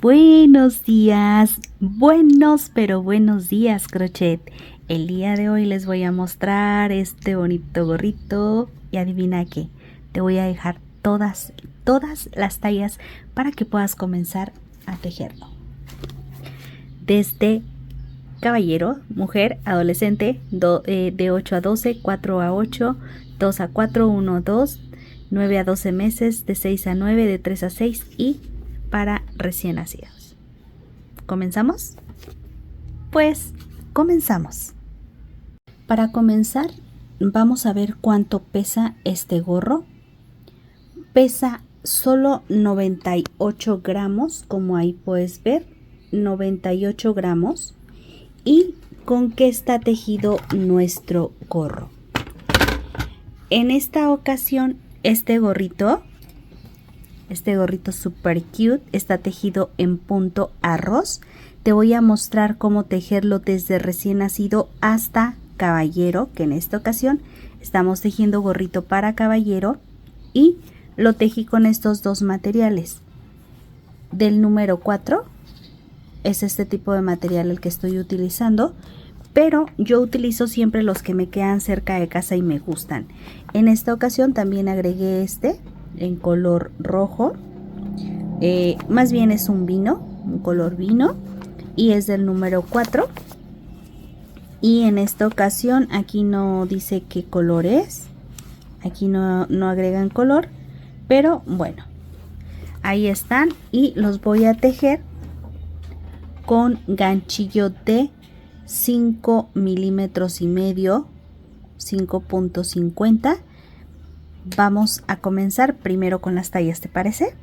Buenos días, buenos pero buenos días, crochet. El día de hoy les voy a mostrar este bonito gorrito y adivina qué, te voy a dejar todas las tallas para que puedas comenzar a tejerlo. Desde caballero, mujer, adolescente, de 8 a 12, 4 a 8, 2 a 4, 1 a 2, 9 a 12 meses, de 6 a 9, de 3 a 6 y para recién nacidos. ¿Comenzamos? Pues comenzamos. Para comenzar vamos a ver cuánto pesa este gorro. Pesa solo 98 gramos, como ahí puedes ver, 98 gramos. ¿Y con qué está tejido nuestro gorro? En esta ocasión este gorrito super cute está tejido en punto arroz. Te voy a mostrar cómo tejerlo desde recién nacido hasta caballero, que en esta ocasión estamos tejiendo gorrito para caballero y lo tejí con estos dos materiales. Del número 4 es este tipo de material el que estoy utilizando, pero yo utilizo siempre los que me quedan cerca de casa y me gustan. En esta ocasión también agregué este en color rojo, más bien es un color vino, y es del número 4. Y en esta ocasión aquí no dice qué color es, aquí no agregan color, pero bueno, ahí están y los voy a tejer con ganchillo de 5 milímetros y medio, 5.50. Vamos a comenzar primero con las tallas, ¿te parece?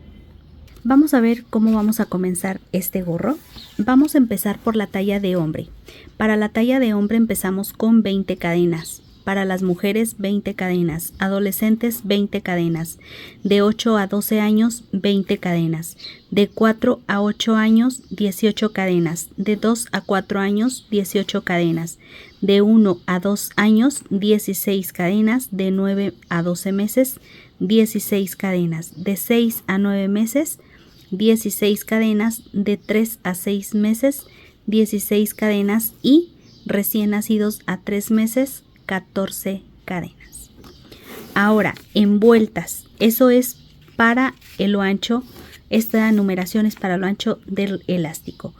Vamos a ver cómo vamos a comenzar este gorro. Vamos a empezar por la talla de hombre. Para la talla de hombre empezamos con 20 cadenas. Para las mujeres 20 cadenas, adolescentes 20 cadenas, de 8 a 12 años 20 cadenas, de 4 a 8 años 18 cadenas, de 2 a 4 años 18 cadenas, de 1 a 2 años 16 cadenas, de 9 a 12 meses 16 cadenas, de 6 a 9 meses 16 cadenas, de 3 a 6 meses 16 cadenas y recién nacidos a 3 meses 14 cadenas. Ahora, en vueltas, eso es para lo ancho, esta numeración es para lo ancho del elástico.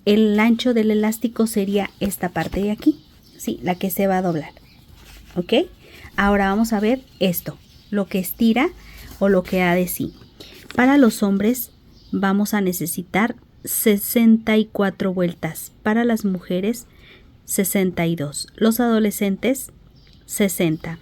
El ancho del elástico sería esta parte de aquí, sí, la que se va a doblar. ¿Ok? Ahora vamos a ver esto, lo que estira o lo que da de sí. Para los hombres vamos a necesitar 64 vueltas, para las mujeres 62, los adolescentes 60,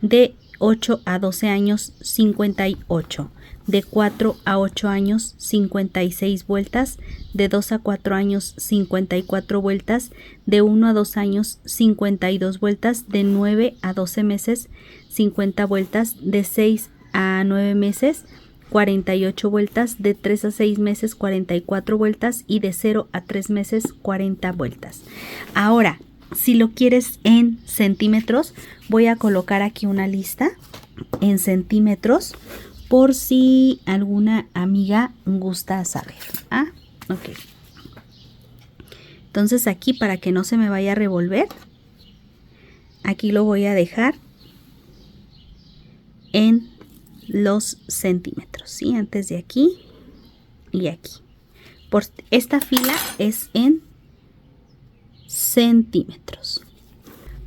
de 8 a 12 años 58, de 4 a 8 años 56 vueltas, de 2 a 4 años 54 vueltas, de 1 a 2 años 52 vueltas, de 9 a 12 meses 50 vueltas, de 6 a 9 meses 48 vueltas, de 3 a 6 meses 44 vueltas y de 0 a 3 meses 40 vueltas. Ahora, si lo quieres en centímetros, voy a colocar aquí una lista en centímetros por si alguna amiga gusta saber. Ok. Entonces aquí, para que no se me vaya a revolver, aquí lo voy a dejar en los centímetros, ¿sí? Antes de aquí y aquí. Por esta fila es en centímetros.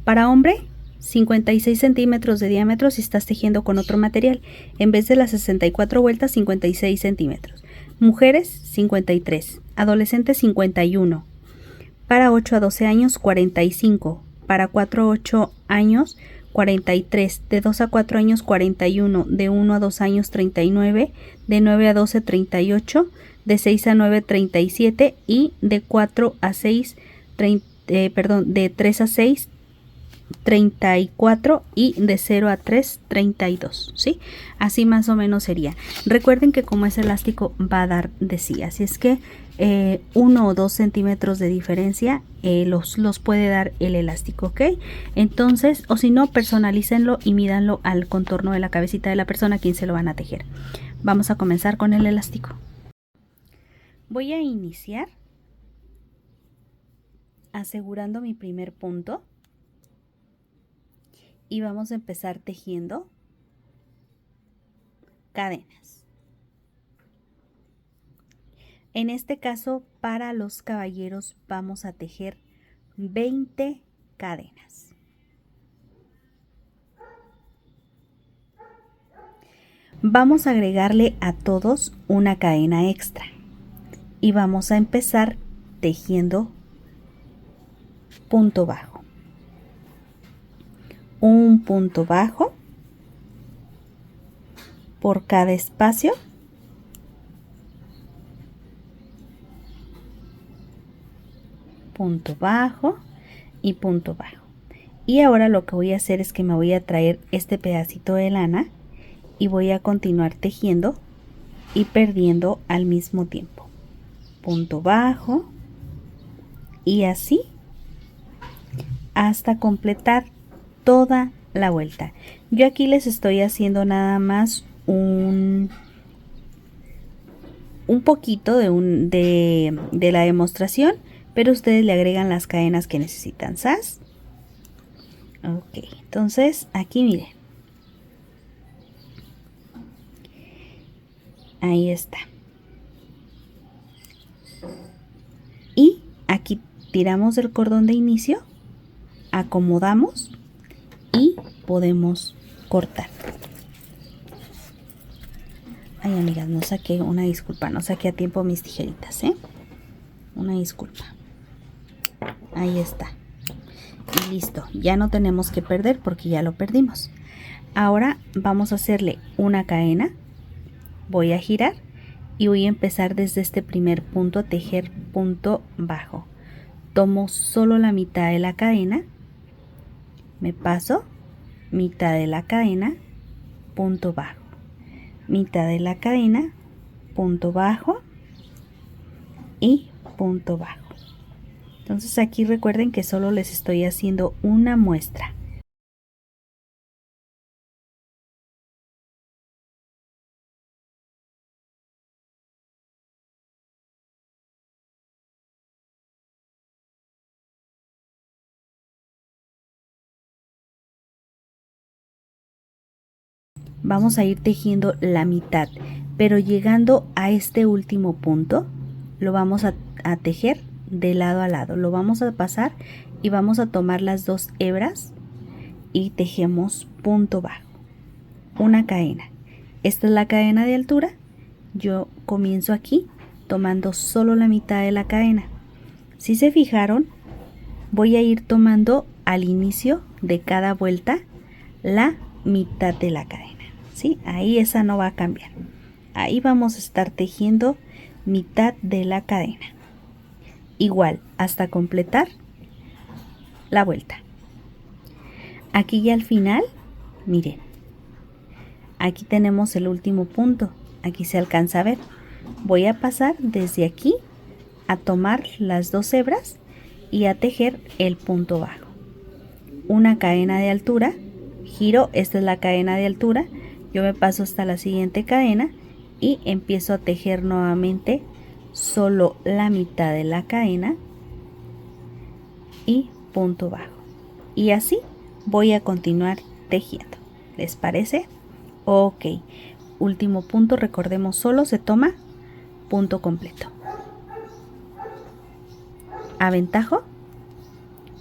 Para hombre, 56 centímetros de diámetro si estás tejiendo con otro material. En vez de las 64 vueltas, 56 centímetros. Mujeres, 53. Adolescentes, 51. Para 8 a 12 años, 45. Para 4 a 8 años, 43, de 2 a 4 años 41, de 1 a 2 años 39, de 9 a 12 38, de 6 a 9 37 y de 4 a 6 de 3 a 6 34 y de 0 a 3 32, ¿sí? Así más o menos sería. Recuerden que como es elástico va a dar de sí, así es que 1 o 2 centímetros de diferencia los puede dar el elástico, ¿ok? Entonces, o si no, personalícenlo y mídanlo al contorno de la cabecita de la persona a quien se lo van a tejer. Vamos a comenzar con el elástico. Voy a iniciar asegurando mi primer punto y vamos a empezar tejiendo cadenas. En este caso, para los caballeros vamos a tejer 20 cadenas. Vamos a agregarle a todos una cadena extra y vamos a empezar tejiendo punto bajo. Un punto bajo por cada espacio. Punto bajo y punto bajo. Y ahora lo que voy a hacer es que me voy a traer este pedacito de lana y voy a continuar tejiendo y perdiendo al mismo tiempo. Punto bajo y así hasta completar toda la vuelta. Yo aquí les estoy haciendo nada más un poquito de la demostración, pero ustedes le agregan las cadenas que necesitan. ¿Sas? Ok, entonces aquí miren. Ahí está. Y aquí tiramos el cordón de inicio, acomodamos y podemos cortar. Ay, amigas, no saqué, una disculpa, no saqué a tiempo mis tijeritas, una disculpa. Ahí está. Y listo, ya no tenemos que perder porque ya lo perdimos. Ahora vamos a hacerle una cadena. Voy a girar y voy a empezar desde este primer punto a tejer punto bajo. Tomo solo la mitad de la cadena, me paso, mitad de la cadena, punto bajo, mitad de la cadena, punto bajo y punto bajo. Entonces aquí recuerden que solo les estoy haciendo una muestra. Vamos a ir tejiendo la mitad, pero llegando a este último punto lo vamos a tejer de lado a lado. Lo vamos a pasar y vamos a tomar las dos hebras y tejemos punto bajo, una cadena. Esta es la cadena de altura. Yo comienzo aquí tomando solo la mitad de la cadena. Si se fijaron, voy a ir tomando al inicio de cada vuelta la mitad de la cadena. ¿Sí? Ahí esa no va a cambiar. Ahí vamos a estar tejiendo mitad de la cadena. Igual hasta completar la vuelta. Aquí ya al final, miren. Aquí tenemos el último punto. Aquí se alcanza a ver. Voy a pasar desde aquí a tomar las dos hebras y a tejer el punto bajo. Una cadena de altura. Giro, esta es la cadena de altura. Yo me paso hasta la siguiente cadena y empiezo a tejer nuevamente solo la mitad de la cadena y punto bajo. Y así voy a continuar tejiendo. ¿Les parece? Ok. Último punto, recordemos, solo se toma punto completo. Aventajo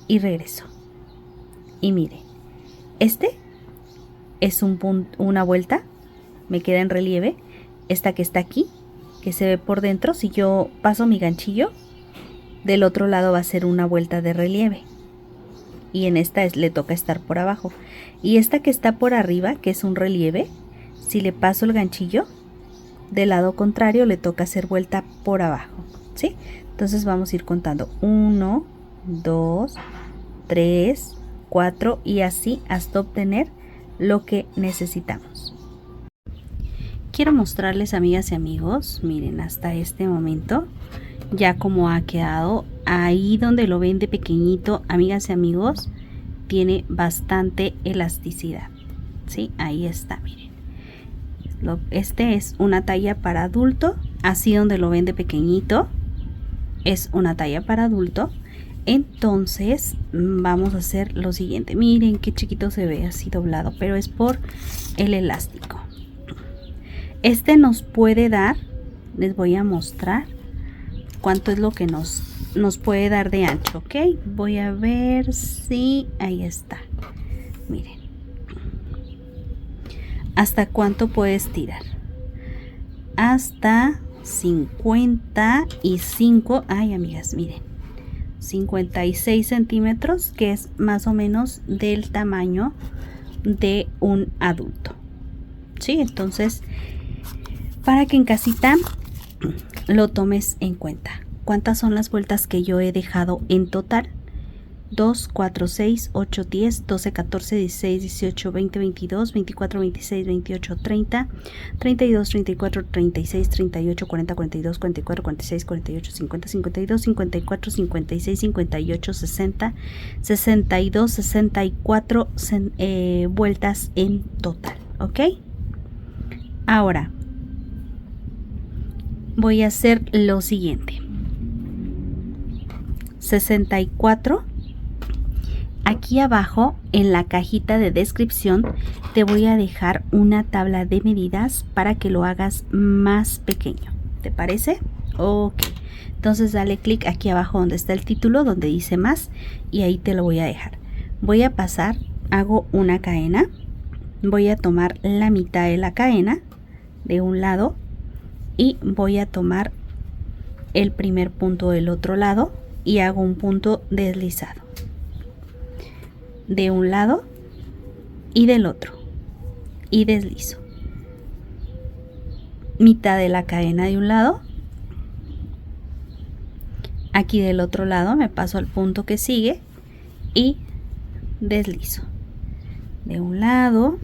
y regreso. Y miren, este es una vuelta, me queda en relieve. Esta que está aquí, que se ve por dentro, si yo paso mi ganchillo, del otro lado va a ser una vuelta de relieve. Y en esta le toca estar por abajo. Y esta que está por arriba, que es un relieve, si le paso el ganchillo, del lado contrario le toca hacer vuelta por abajo. ¿Sí? Entonces vamos a ir contando 1, 2, 3, 4 y así hasta obtener lo que necesitamos. Quiero mostrarles, amigas y amigos, miren, hasta este momento ya como ha quedado. Ahí donde lo ven de pequeñito, amigas y amigos, tiene bastante elasticidad. ¿Sí? Ahí está, miren. Este es una talla para adulto, así donde lo ven de pequeñito, es una talla para adulto. Entonces vamos a hacer lo siguiente. Miren qué chiquito se ve así doblado, pero es por el elástico. Este nos puede dar, les voy a mostrar cuánto es lo que nos puede dar de ancho, ¿ok? Voy a ver si ahí está. Miren, hasta cuánto puede estirar. Hasta 55, ay amigas, miren, 56 centímetros, que es más o menos del tamaño de un adulto. Sí, entonces para que en casita lo tomes en cuenta. ¿Cuántas son las vueltas que yo he dejado en total? 2, 4, 6, 8, 10, 12, 14, 16, 18, 20, 22, 24, 26, 28, 30, 32, 34, 36, 38, 40, 42, 44, 46, 48, 50, 52, 54, 56, 58, 60, 62, 64 vueltas en total, ¿ok? Ahora voy a hacer lo siguiente. 64. Aquí abajo en la cajita de descripción te voy a dejar una tabla de medidas para que lo hagas más pequeño. ¿Te parece? Ok. Entonces dale clic aquí abajo donde está el título, donde dice más, y ahí te lo voy a dejar. Voy a pasar, hago una cadena, voy a tomar la mitad de la cadena de un lado y voy a tomar el primer punto del otro lado y hago un punto deslizado de un lado y del otro y deslizo. Mitad de la cadena de un lado, aquí del otro lado me paso al punto que sigue y deslizo de un lado,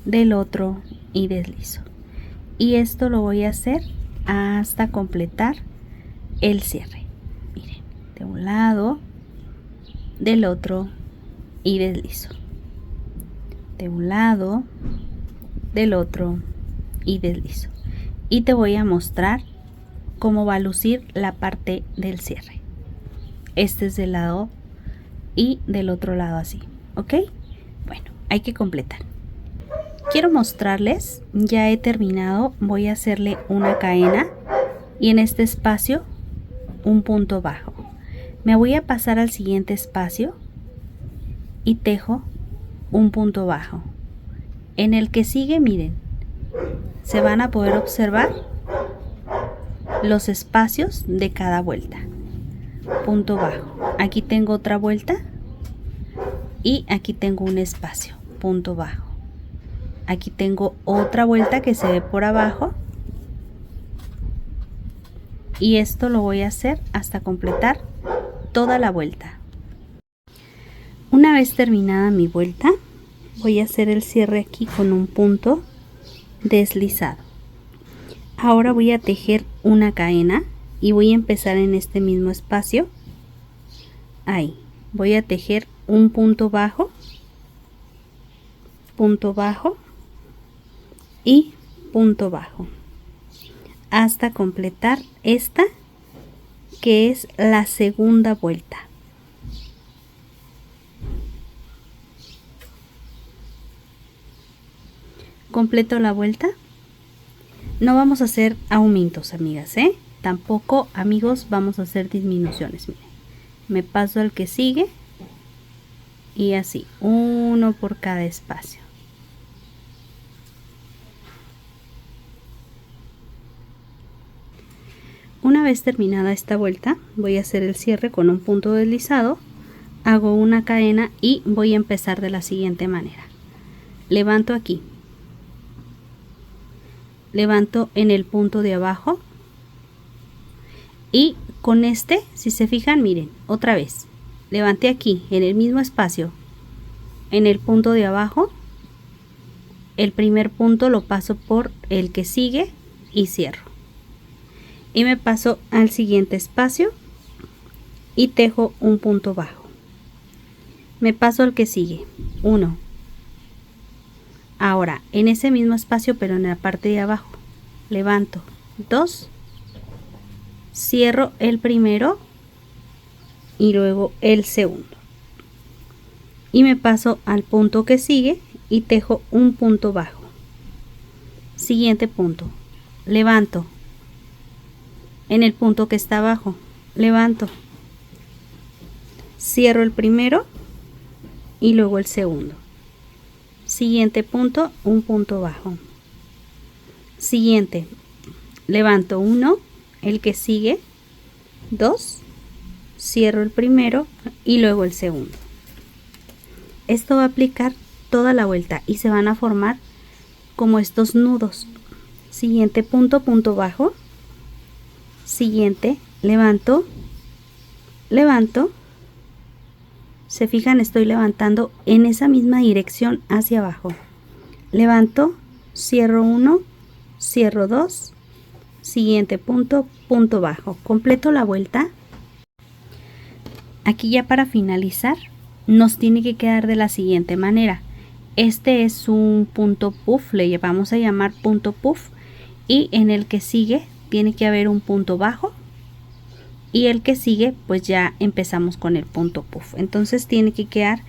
del otro y deslizo. Y esto lo voy a hacer hasta completar el cierre. Miren, de un lado, del otro y deslizo. De un lado, del otro y deslizo. Y te voy a mostrar cómo va a lucir la parte del cierre. Este es del lado y del otro lado así, ¿ok? Bueno, hay que completar. Quiero mostrarles, ya he terminado, voy a hacerle una cadena y en este espacio un punto bajo. Me voy a pasar al siguiente espacio y tejo un punto bajo. En el que sigue, miren, se van a poder observar los espacios de cada vuelta. Punto bajo. Aquí tengo otra vuelta y aquí tengo un espacio, punto bajo. Aquí tengo otra vuelta que se ve por abajo y esto lo voy a hacer hasta completar toda la vuelta. Una vez terminada mi vuelta, voy a hacer el cierre aquí con un punto deslizado. Ahora voy a tejer una cadena y voy a empezar en este mismo espacio. Ahí voy a tejer un punto bajo y punto bajo hasta completar esta, que es la segunda vuelta. Completo la vuelta. No vamos a hacer aumentos, amigas, tampoco, amigos, vamos a hacer disminuciones. Miren, me paso al que sigue y así, uno por cada espacio. Una vez terminada esta vuelta, voy a hacer el cierre con un punto deslizado, hago una cadena y voy a empezar de la siguiente manera. Levanto aquí, levanto en el punto de abajo y con este, si se fijan, miren, otra vez, levanté aquí en el mismo espacio, en el punto de abajo, el primer punto lo paso por el que sigue y cierro. Y me paso al siguiente espacio y tejo un punto bajo. Me paso al que sigue, 1, Ahora en ese mismo espacio, pero en la parte de abajo, levanto 2, cierro el primero y luego el segundo, y me paso al punto que sigue y tejo un punto bajo. Siguiente punto, levanto en el punto que está abajo, levanto, cierro el primero y luego el segundo. Siguiente punto, un punto bajo. Siguiente, levanto 1, el que sigue 2, cierro el primero y luego el segundo. Esto va a aplicar toda la vuelta y se van a formar como estos nudos. Siguiente punto, punto bajo. Siguiente, levanto, levanto. Se fijan, estoy levantando en esa misma dirección hacia abajo. Levanto, cierro 1, cierro 2, siguiente punto, punto bajo. Completo la vuelta. Aquí ya para finalizar nos tiene que quedar de la siguiente manera. Este es un punto puff, le vamos a llamar punto puff, y en el que sigue tiene que haber un punto bajo, y el que sigue pues ya empezamos con el punto puff. Entonces tiene que quedar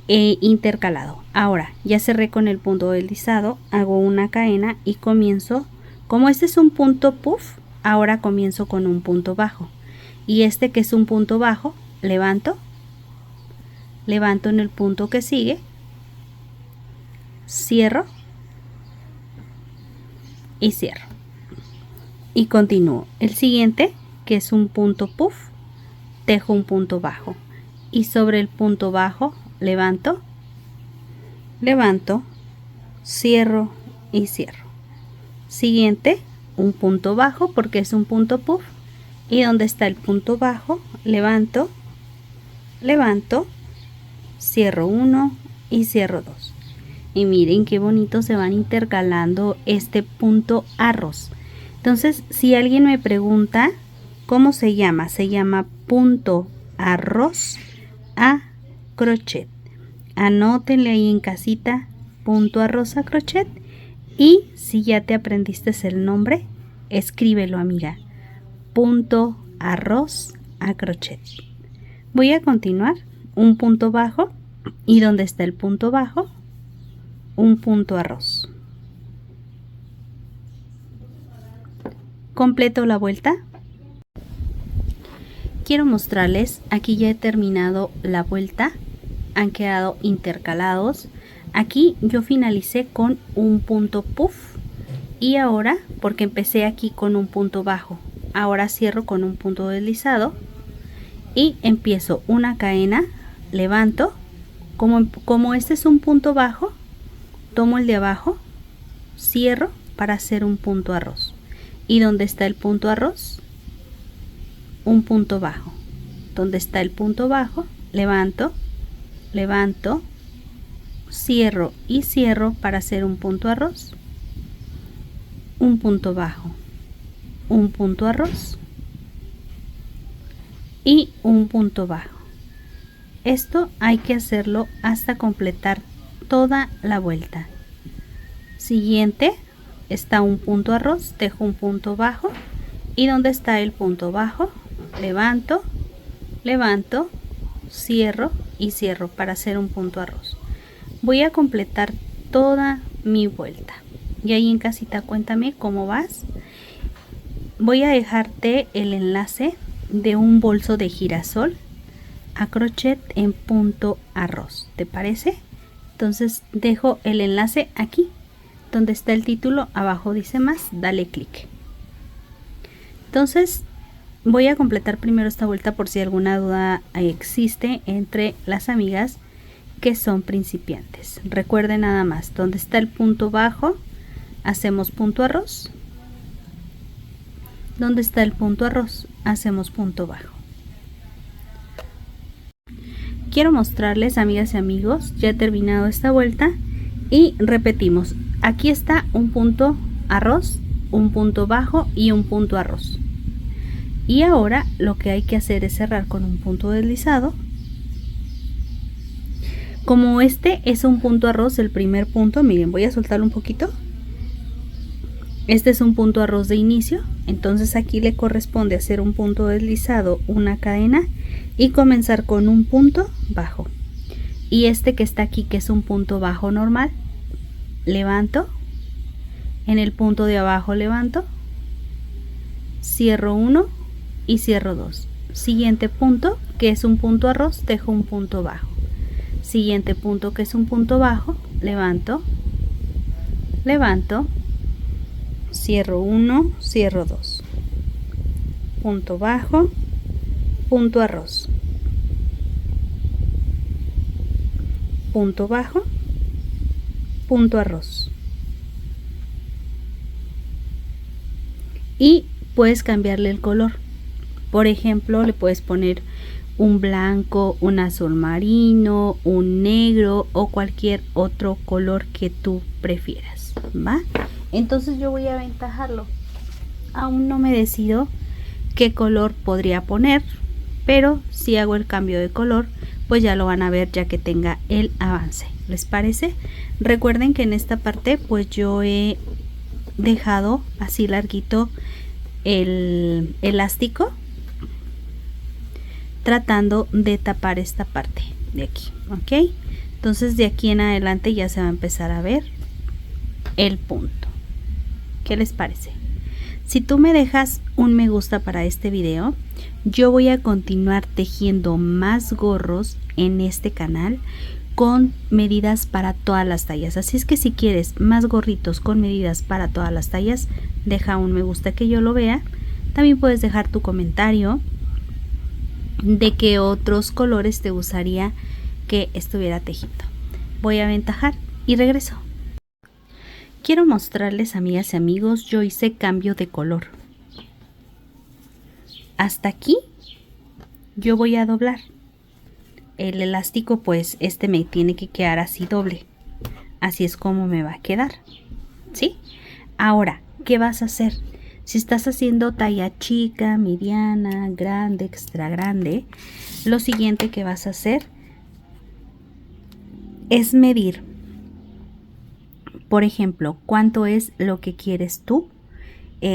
intercalado. Ahora ya cerré con el punto deslizado, hago una cadena y comienzo, como este es un punto puff, ahora comienzo con un punto bajo, y este que es un punto bajo, levanto, levanto en el punto que sigue, cierro y cierro y continúo. El siguiente, que es un punto puff, tejo un punto bajo y sobre el punto bajo levanto, levanto, cierro y cierro. Siguiente, un punto bajo porque es un punto puff, y donde está el punto bajo levanto, levanto, cierro 1 y cierro 2. Y miren qué bonito se van intercalando este punto arroz. Entonces, si alguien me pregunta cómo se llama punto arroz a crochet. Anótenle ahí en casita, punto arroz a crochet, y si ya te aprendiste el nombre, escríbelo, amiga, punto arroz a crochet. Voy a continuar, un punto bajo, y donde está el punto bajo, un punto arroz. Completo la vuelta. Quiero mostrarles, aquí ya he terminado la vuelta, han quedado intercalados. Aquí yo finalicé con un punto puff, y ahora, porque empecé aquí con un punto bajo, ahora cierro con un punto deslizado y empiezo una cadena, levanto, como este es un punto bajo, tomo el de abajo, cierro para hacer un punto arroz, y donde está el punto arroz, un punto bajo, donde está el punto bajo, levanto, levanto, cierro y cierro para hacer un punto arroz, un punto bajo, un punto arroz y un punto bajo. Esto hay que hacerlo hasta completar toda la vuelta. Siguiente, está un punto arroz, tejo un punto bajo, y donde está el punto bajo, levanto, levanto, cierro y cierro para hacer un punto arroz. Voy a completar toda mi vuelta, y ahí en casita cuéntame cómo vas. Voy a dejarte el enlace de un bolso de girasol a crochet en punto arroz, ¿te parece? Entonces dejo el enlace aquí donde está el título, abajo dice más, dale clic. Entonces voy a completar primero esta vuelta por si alguna duda existe entre las amigas que son principiantes. Recuerden nada más, donde está el punto bajo hacemos punto arroz, donde está el punto arroz hacemos punto bajo. Quiero mostrarles, amigas y amigos, ya he terminado esta vuelta y repetimos. Aquí está un punto arroz, un punto bajo y un punto arroz. Y ahora lo que hay que hacer es cerrar con un punto deslizado Como este es un punto arroz, el primer punto, miren, voy a soltarlo un poquito. Este es un punto arroz de inicio, entonces aquí le corresponde hacer un punto deslizado, una cadena y comenzar con un punto bajo. Y este que está aquí, que es un punto bajo normal, levanto, en el punto de abajo levanto, cierro uno y cierro dos. Siguiente punto, que es un punto arroz, dejo un punto bajo. Siguiente punto, que es un punto bajo, levanto, levanto, cierro 1, cierro 2, punto bajo, punto arroz, punto bajo, punto arroz. Y puedes cambiarle el color. Por ejemplo, le puedes poner un blanco, un azul marino, un negro o cualquier otro color que tú prefieras, ¿va? Entonces yo voy a aventajarlo. Aún no me decido qué color podría poner, pero si hago el cambio de color, pues ya lo van a ver ya que tenga el avance. ¿Les parece? Recuerden que en esta parte pues yo he dejado así larguito el elástico, tratando de tapar esta parte de aquí, ¿ok? Entonces de aquí en adelante ya se va a empezar a ver el punto. ¿Qué les parece? Si tú me dejas un me gusta para este video, yo voy a continuar tejiendo más gorros en este canal con medidas para todas las tallas. Así es que si quieres más gorritos con medidas para todas las tallas, deja un me gusta que yo lo vea. También puedes dejar tu comentario de qué otros colores te gustaría que estuviera tejido. Voy a aventajar y regreso. Quiero mostrarles, amigas y amigos, yo hice cambio de color. Hasta aquí yo voy a doblar. El elástico pues este me tiene que quedar así doble. Así es como me va a quedar, ¿sí? Ahora, ¿qué vas a hacer? Si estás haciendo talla chica, mediana, grande, extra grande, lo siguiente que vas a hacer es medir. Por ejemplo, cuánto es lo que quieres tú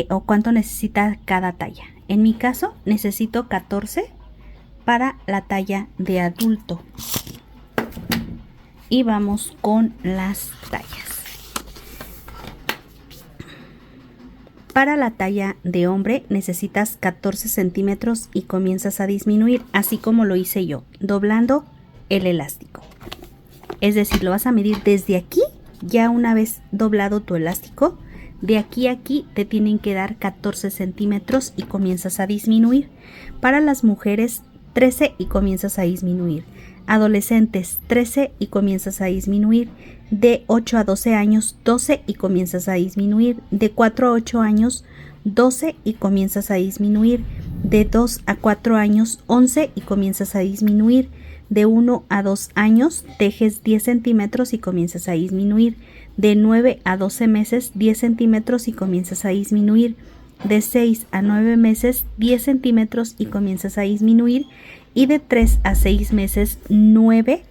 o cuánto necesita cada talla. En mi caso necesito 14 para la talla de adulto. Y vamos con las tallas. Para la talla de hombre necesitas 14 centímetros y comienzas a disminuir, así como lo hice yo, doblando el elástico. Es decir, lo vas a medir desde aquí. Ya una vez doblado tu elástico, de aquí a aquí te tienen que dar 14 centímetros y comienzas a disminuir. Para las mujeres 13 y comienzas a disminuir. Adolescentes 13 y comienzas a disminuir. De 8 a 12 años 12 y comienzas a disminuir. De 4 a 8 años 12 y comienzas a disminuir. De 2 a 4 años 11 y comienzas a disminuir. De 1 a 2 años tejes 10 centímetros y comienzas a disminuir. De 9 a 12 meses 10 centímetros y comienzas a disminuir. De 6 a 9 meses 10 centímetros y comienzas a disminuir. Y de 3 a 6 meses 9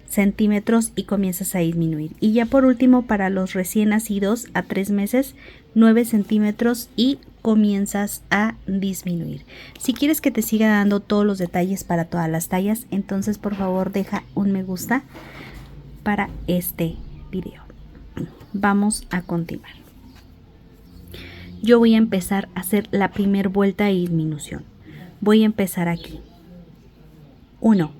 centímetros y comienzas a disminuir. Y ya por último, para los recién nacidos a 3 meses 9 centímetros y comienzas a disminuir. Si quieres que te siga dando todos los detalles para todas las tallas, entonces por favor deja un me gusta para este video. Vamos a continuar. Yo voy a empezar a hacer la primera vuelta de disminución. Voy a empezar aquí. 1,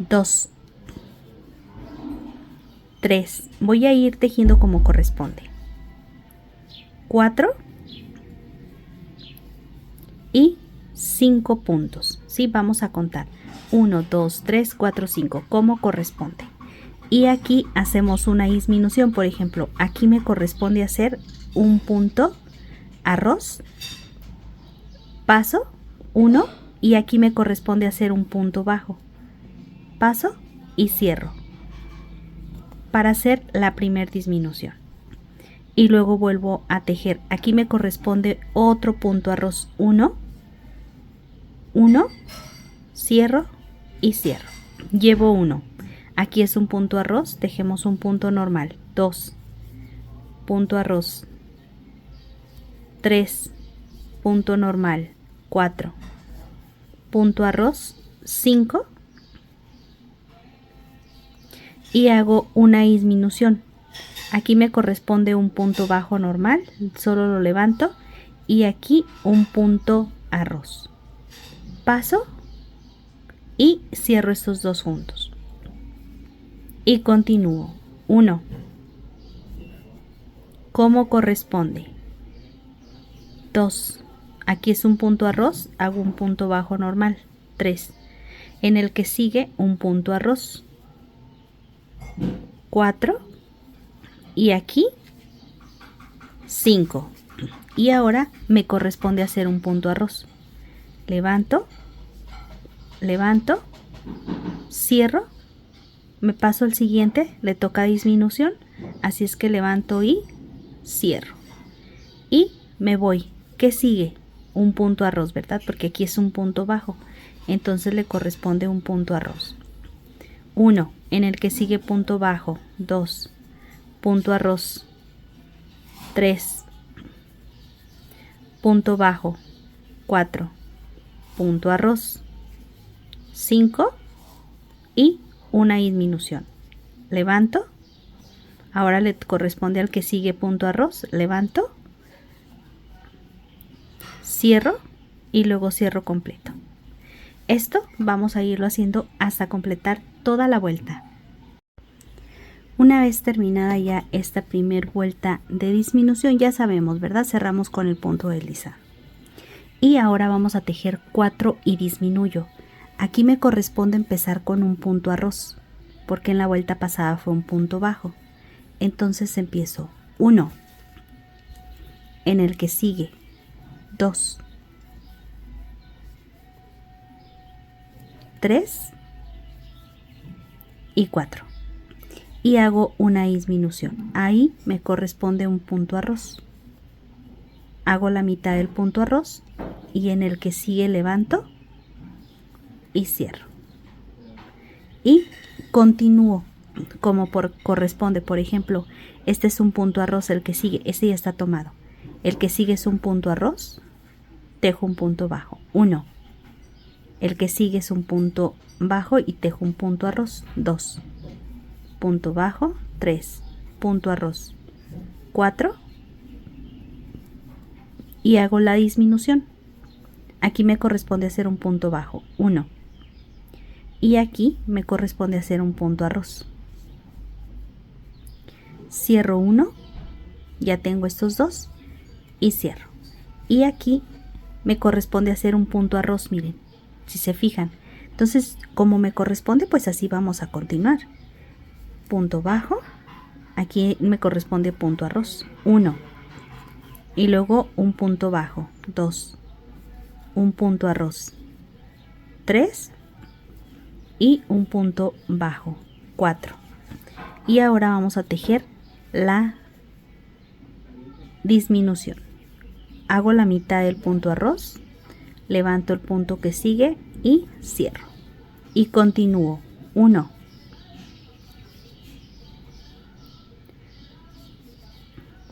2, 3, voy a ir tejiendo como corresponde, 4 y 5 puntos. ¿Sí? Vamos a contar 1, 2, 3, 4, 5 como corresponde. Y aquí hacemos una disminución. Por ejemplo, aquí me corresponde hacer un punto arroz, paso 1 y aquí me corresponde hacer un punto bajo, paso y cierro para hacer la primera disminución. Y luego vuelvo a tejer. Aquí me corresponde otro punto arroz 1 1, cierro y cierro. Llevo 1. Aquí es un punto arroz, tejemos un punto normal. 2, punto arroz. 3, punto normal. 4, punto arroz. 5 y hago una disminución. Aquí me corresponde un punto bajo normal, solo lo levanto, y aquí un punto arroz. Paso y cierro estos dos juntos y continúo. 1, como corresponde. 2, aquí es un punto arroz, hago un punto bajo normal. 3, en el que sigue un punto arroz. 4 y aquí 5, y ahora me corresponde hacer un punto arroz. Levanto, levanto, cierro, me paso al siguiente, le toca disminución, así es que levanto y cierro y me voy. ¿Qué sigue? Un punto arroz, ¿verdad? Porque aquí es un punto bajo, entonces le corresponde un punto arroz. 1, en el que sigue punto bajo. 2, punto arroz. 3, punto bajo. 4, punto arroz. 5 y una disminución. Levanto, ahora le corresponde al que sigue punto arroz. Levanto, cierro y luego cierro completo. Esto vamos a irlo haciendo hasta completar toda la vuelta. Una vez terminada ya esta primer vuelta de disminución, ya sabemos, ¿verdad? Cerramos con el punto deslizado. Y ahora vamos a tejer 4 y disminuyo. Aquí me corresponde empezar con un punto arroz, porque en la vuelta pasada fue un punto bajo. Entonces empiezo 1, en el que sigue 2, 3 y 4 y hago una disminución. Ahí me corresponde un punto arroz. Hago la mitad del punto arroz y en el que sigue levanto y cierro y continúo como corresponde. Por ejemplo, este es un punto arroz, el que sigue, este ya está tomado. El que sigue es un punto arroz, tejo un punto bajo. 1, el que sigue es un punto bajo y tejo un punto arroz. 2, punto bajo. 3, punto arroz. 4 y hago la disminución. Aquí me corresponde hacer un punto bajo. 1 y aquí me corresponde hacer un punto arroz. Cierro 1, ya tengo estos dos y cierro. Y aquí me corresponde hacer un punto arroz, miren, si se fijan. Entonces, como me corresponde, pues así vamos a continuar. Punto bajo, aquí me corresponde punto arroz. 1 y luego un punto bajo. 2, un punto arroz. 3 y un punto bajo. 4 y ahora vamos a tejer la disminución. Hago la mitad del punto arroz, levanto el punto que sigue y cierro y continúo. 1,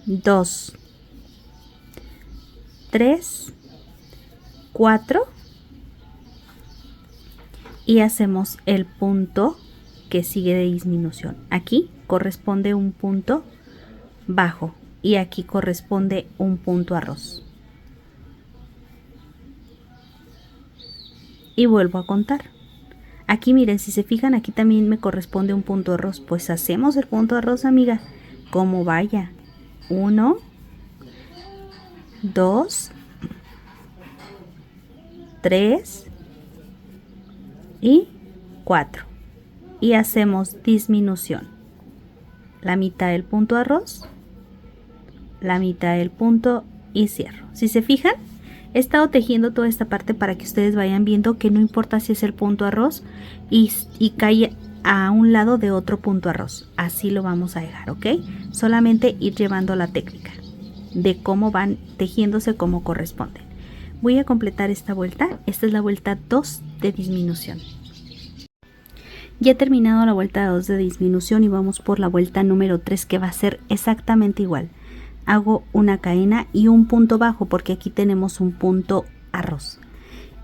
2, 3, 4 y hacemos el punto que sigue de disminución. Aquí corresponde un punto bajo y aquí corresponde un punto arroz. Y vuelvo a contar. Aquí miren, si se fijan, aquí también me corresponde un punto arroz. Pues hacemos el punto arroz, amiga, como vaya. 1, 2, 3 y 4 y hacemos disminución. La mitad del punto arroz, la mitad del punto y cierro. Si se fijan, he estado tejiendo toda esta parte para que ustedes vayan viendo que no importa si es el punto arroz y cae a un lado de otro punto arroz. Así lo vamos a dejar, ¿ok? Solamente ir llevando la técnica de cómo van tejiéndose como corresponde. Voy a completar esta vuelta. Esta es la vuelta 2 de disminución. Ya he terminado la vuelta 2 de disminución y vamos por la vuelta número 3, que va a ser exactamente igual. Hago una cadena y un punto bajo porque aquí tenemos un punto arroz.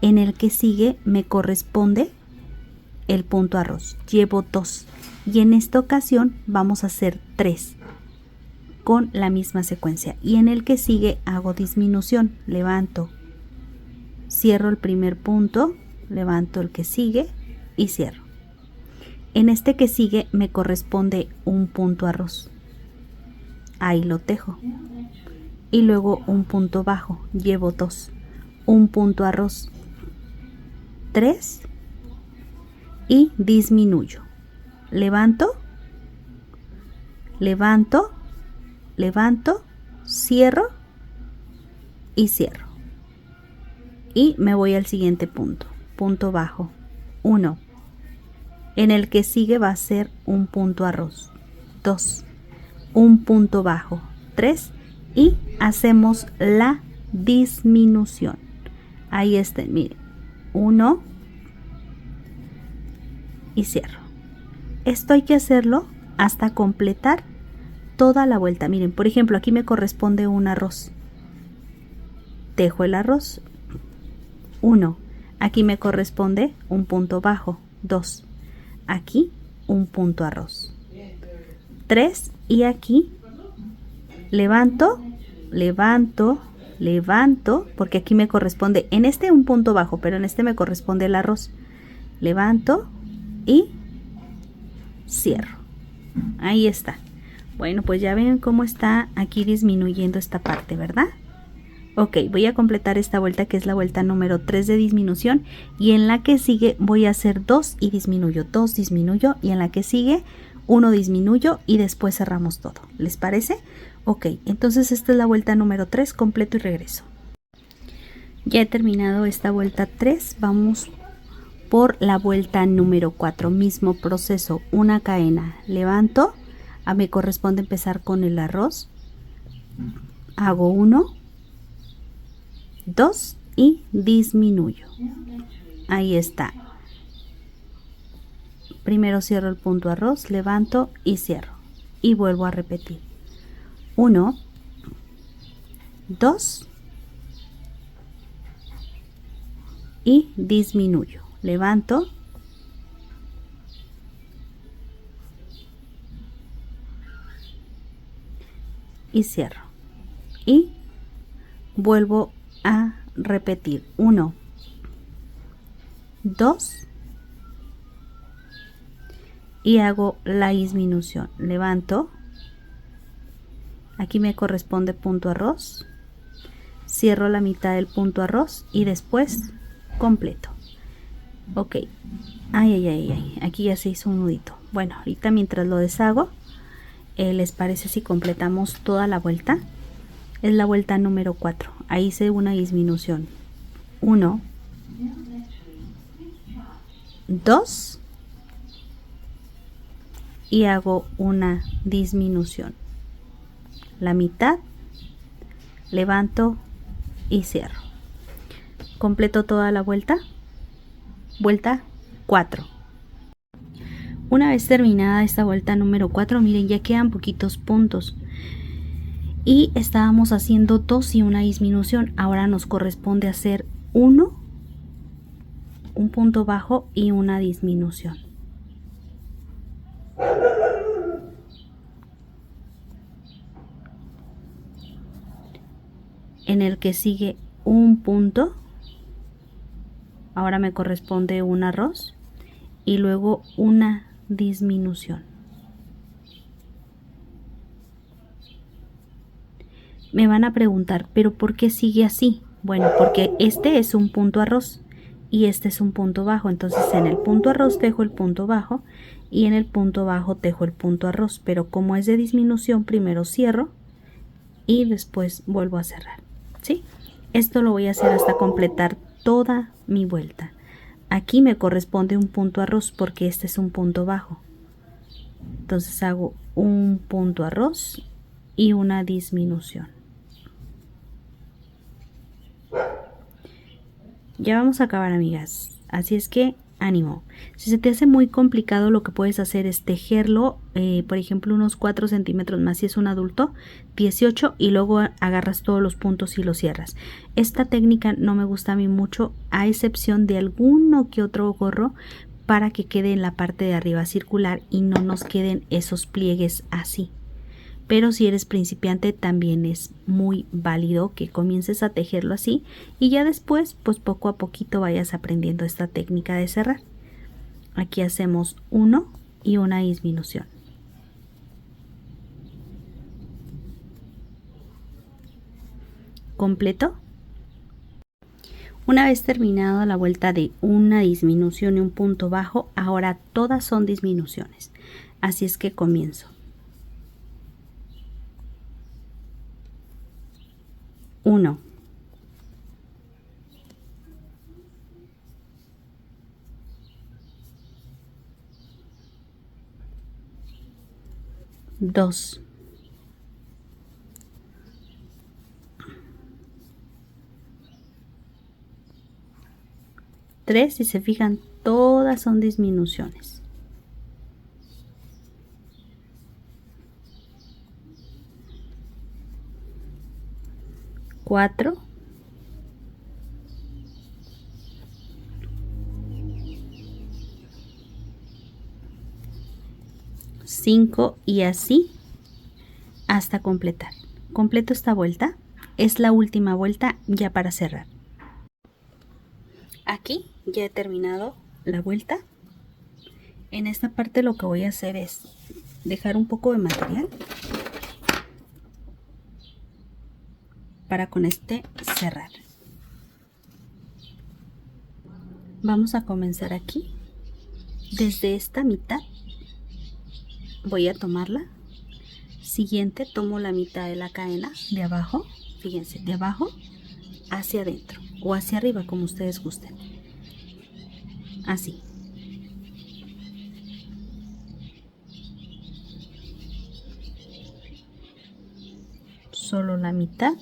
En el que sigue me corresponde el punto arroz. Llevo 2 y en esta ocasión vamos a hacer 3 con la misma secuencia, y en el que sigue hago disminución, levanto, cierro el primer punto, levanto el que sigue y cierro. En este que sigue me corresponde un punto arroz, ahí lo tejo, y luego un punto bajo, llevo 2, un punto arroz, 3 y disminuyo, levanto, levanto, levanto, cierro y cierro, y me voy al siguiente punto, punto bajo, 1, en el que sigue va a ser un punto arroz, 2, un punto bajo, 3 y hacemos la disminución. Ahí está, miren, 1 y cierro. Esto hay que hacerlo hasta completar toda la vuelta. Miren, por ejemplo, aquí me corresponde un arroz, tejo el arroz, 1, aquí me corresponde un punto bajo, 2, aquí un punto arroz, 3 y aquí levanto, levanto, levanto, porque aquí me corresponde en este un punto bajo, pero en este me corresponde el arroz, levanto y cierro. Ahí está. Bueno, pues ya ven cómo está aquí disminuyendo esta parte, ¿verdad? Ok, voy a completar esta vuelta, que es la vuelta número 3 de disminución, y en la que sigue voy a hacer 2 y disminuyo, 2 disminuyo, y en la que sigue 1 disminuyo y después cerramos todo. ¿Les parece? Ok, entonces esta es la vuelta número 3, completo y regreso. Ya he terminado esta vuelta 3, vamos por la vuelta número 4, mismo proceso, una cadena, levanto, me corresponde empezar con el arroz, hago 1, 2 y disminuyo. Ahí está. Primero cierro el punto arroz, levanto y cierro. Y vuelvo a repetir. 1, 2 y disminuyo. Levanto. Y cierro. Y vuelvo a repetir. 1, 2 y hago la disminución. Levanto, aquí me corresponde punto arroz, cierro la mitad del punto arroz y después completo. Ok, aquí ya se hizo un nudito. Bueno, ahorita mientras lo deshago, ¿les parece si completamos toda la vuelta? Es la vuelta número 4. Ahí hice una disminución. 1, 2 y hago una disminución. La mitad, levanto y cierro. Completo toda la vuelta. Vuelta 4. Una vez terminada esta vuelta número 4, miren, ya quedan poquitos puntos. Y estábamos haciendo 2 y una disminución. Ahora nos corresponde hacer 1, un punto bajo y una disminución. En el que sigue un punto, ahora me corresponde un arroz y luego una disminución. Me van a preguntar, ¿pero por qué sigue así? Bueno, porque este es un punto arroz y este es un punto bajo. Entonces en el punto arroz tejo el punto bajo y en el punto bajo tejo el punto arroz. Pero como es de disminución, primero cierro y después vuelvo a cerrar. ¿Sí? Esto lo voy a hacer hasta completar toda mi vuelta. Aquí me corresponde un punto arroz porque este es un punto bajo. Entonces hago un punto arroz y una disminución. Ya vamos a acabar, amigas. Así es que ánimo. Si se te hace muy complicado, lo que puedes hacer es tejerlo, por ejemplo, unos 4 centímetros más si es un adulto, 18, y luego agarras todos los puntos y los cierras. Esta técnica no me gusta a mí mucho, a excepción de alguno que otro gorro, para que quede en la parte de arriba circular y no nos queden esos pliegues así. Pero si eres principiante también es muy válido que comiences a tejerlo así y ya después pues poco a poquito vayas aprendiendo esta técnica de cerrar. Aquí hacemos 1 y una disminución. ¿Completo? Una vez terminado la vuelta de una disminución y un punto bajo, ahora todas son disminuciones. Así es que comienzo. 1, 2, 3, si se fijan, todas son disminuciones. 4, 5 y así hasta completar. Completo esta vuelta. Es la última vuelta ya para cerrar. Aquí ya he terminado la vuelta. En esta parte lo que voy a hacer es dejar un poco de material para con este cerrar. Vamos a comenzar aquí. Desde esta mitad voy a tomarla. Siguiente, tomo la mitad de la cadena de abajo. Fíjense, de abajo hacia adentro o hacia arriba, como ustedes gusten. Así. Solo la mitad.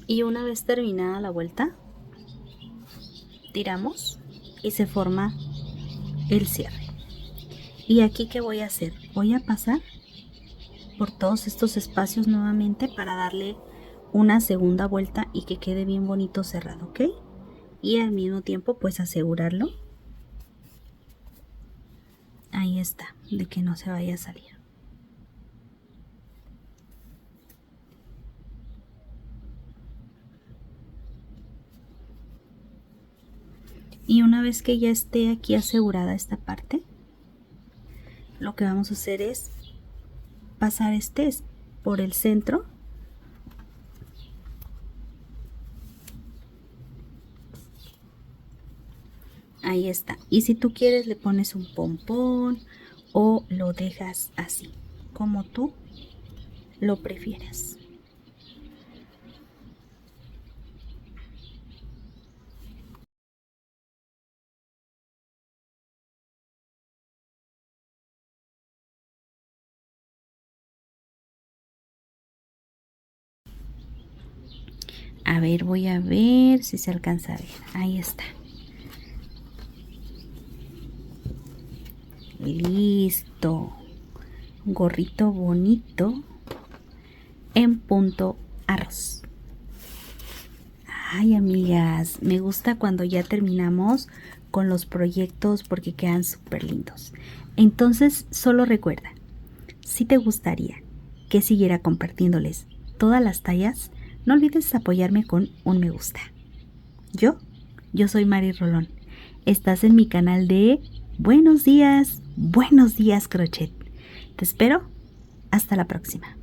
Y una vez terminada la vuelta, tiramos y se forma el cierre. Y aquí, ¿qué voy a hacer? Voy a pasar por todos estos espacios nuevamente para darle una segunda vuelta y que quede bien bonito cerrado, ¿ok? Y al mismo tiempo pues asegurarlo. Ahí está, de que no se vaya a salir. Y una vez que ya esté aquí asegurada esta parte, lo que vamos a hacer es pasar este por el centro. Ahí está. Y si tú quieres le pones un pompón o lo dejas así, como tú lo prefieras. A ver, voy a ver si se alcanza a ver. Ahí está. Listo. Gorrito bonito en punto arroz. Ay, amigas, me gusta cuando ya terminamos con los proyectos porque quedan súper lindos. Entonces, solo recuerda, si te gustaría que siguiera compartiéndoles todas las tallas, no olvides apoyarme con un me gusta. Yo soy Mari Rolón. Estás en mi canal de Buenos días Crochet. Te espero. Hasta la próxima.